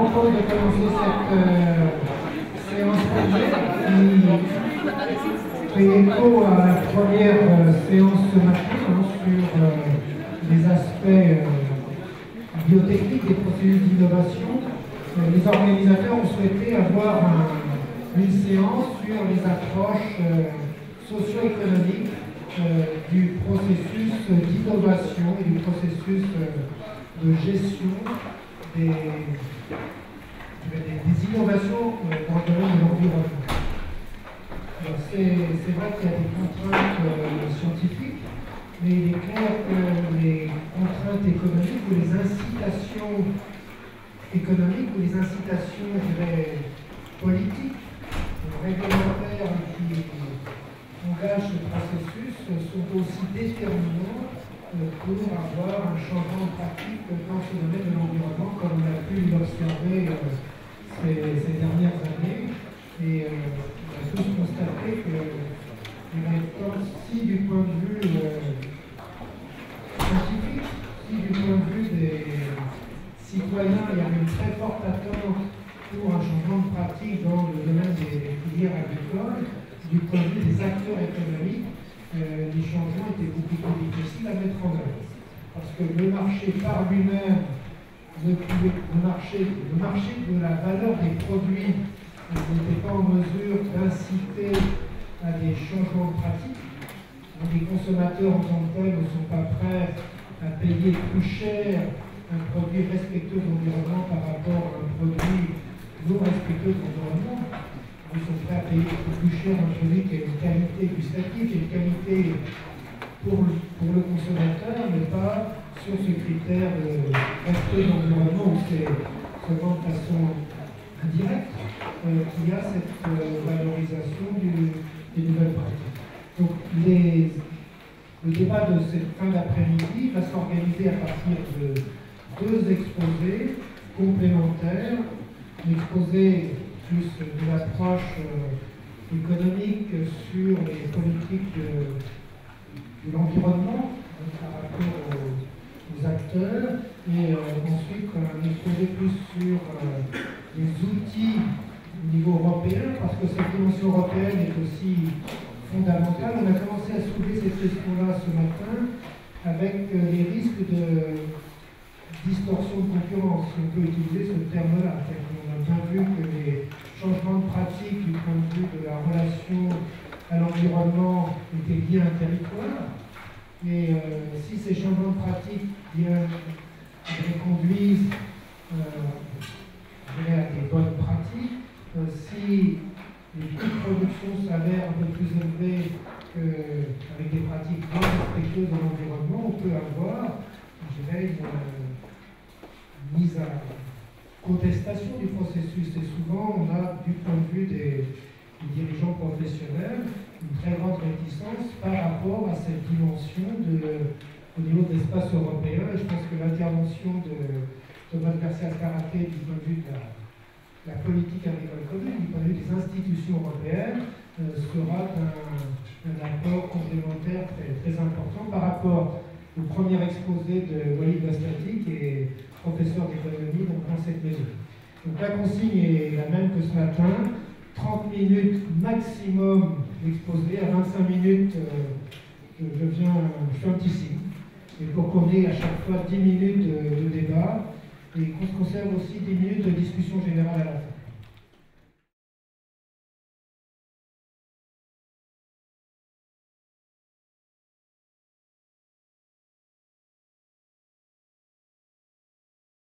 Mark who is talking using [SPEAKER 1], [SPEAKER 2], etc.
[SPEAKER 1] propose de commencer cette séance qui fait écho à la première séance ce matin sur les aspects biotechniques des processus d'innovation. Les organisateurs ont souhaité avoir une séance sur les approches socio-économiques du processus d'innovation et du processus de gestion des innovations dans le domaine de l'environnement. C'est vrai qu'il y a des contraintes scientifiques, mais il est clair que les contraintes économiques ou les incitations économiques ou les incitations, je dirais, politiques, réglementaires qui engagent ce processus sont aussi déterminants pour avoir un changement de pratique dans ce domaine de l'environnement, comme on a pu l'observer ces dernières années. Et on a tous constaté que, si du point de vue scientifique, si du point de vue des citoyens, il y avait une très forte attente pour un changement de pratique dans le domaine des filières agricoles, du point de vue des acteurs économiques, les changements étaient beaucoup plus difficiles à mettre en œuvre. Parce que le marché par lui-même, le marché de la valeur des produits n'était pas en mesure d'inciter à des changements de pratique. Donc les consommateurs en tant que tels ne sont pas prêts à payer plus cher un produit respectueux de l'environnement par rapport à un produit non respectueux de l'environnement. Ils sont prêts à payer plus cher un produit qui a une qualité gustative et une qualité pour le consommateur, mais pas sur ce critère de respect de l'environnement où c'est seulement de façon indirecte qu'il y a cette valorisation des nouvelles pratiques. Donc le débat de cette fin d'après-midi va s'organiser à partir de deux exposés complémentaires. L'exposé plus de l'approche économique sur les politiques de l'environnement par rapport aux acteurs, et ensuite un exposé plus sur les outils au niveau européen, parce que cette dimension européenne est aussi fondamentale. On a commencé à soulever cette question-là ce matin avec les risques de distorsion de concurrence, si on peut utiliser ce terme-là. On a bien vu que les changements de pratique du point de vue de la relation à l'environnement étaient liés à un territoire. Et si ces changements de pratique conduisent à des bonnes pratiques, si les coûts de production s'avèrent un peu plus élevés qu'avec des pratiques non respectueuses dans l'environnement, on peut avoir, je dirais, une mise à contestation du processus. Et souvent, on a, du point de vue des dirigeants professionnels, une très grande réticence par rapport à cette dimension au niveau de l'espace européen. Et je pense que l'intervention de Thomas Garcia-Scarate du point de vue de la politique agricole commune, du point de vue des institutions européennes, sera un apport complémentaire très important par rapport au premier exposé de Walid Bastati, qui est professeur d'économie dans cette maison. Donc la consigne est la même que ce matin, 30 minutes maximum d'exposé, à 25 minutes je fais un petit signe, et pour qu'on ait à chaque fois 10 minutes de débat, et qu'on se conserve aussi 10 minutes de discussion générale à la fin.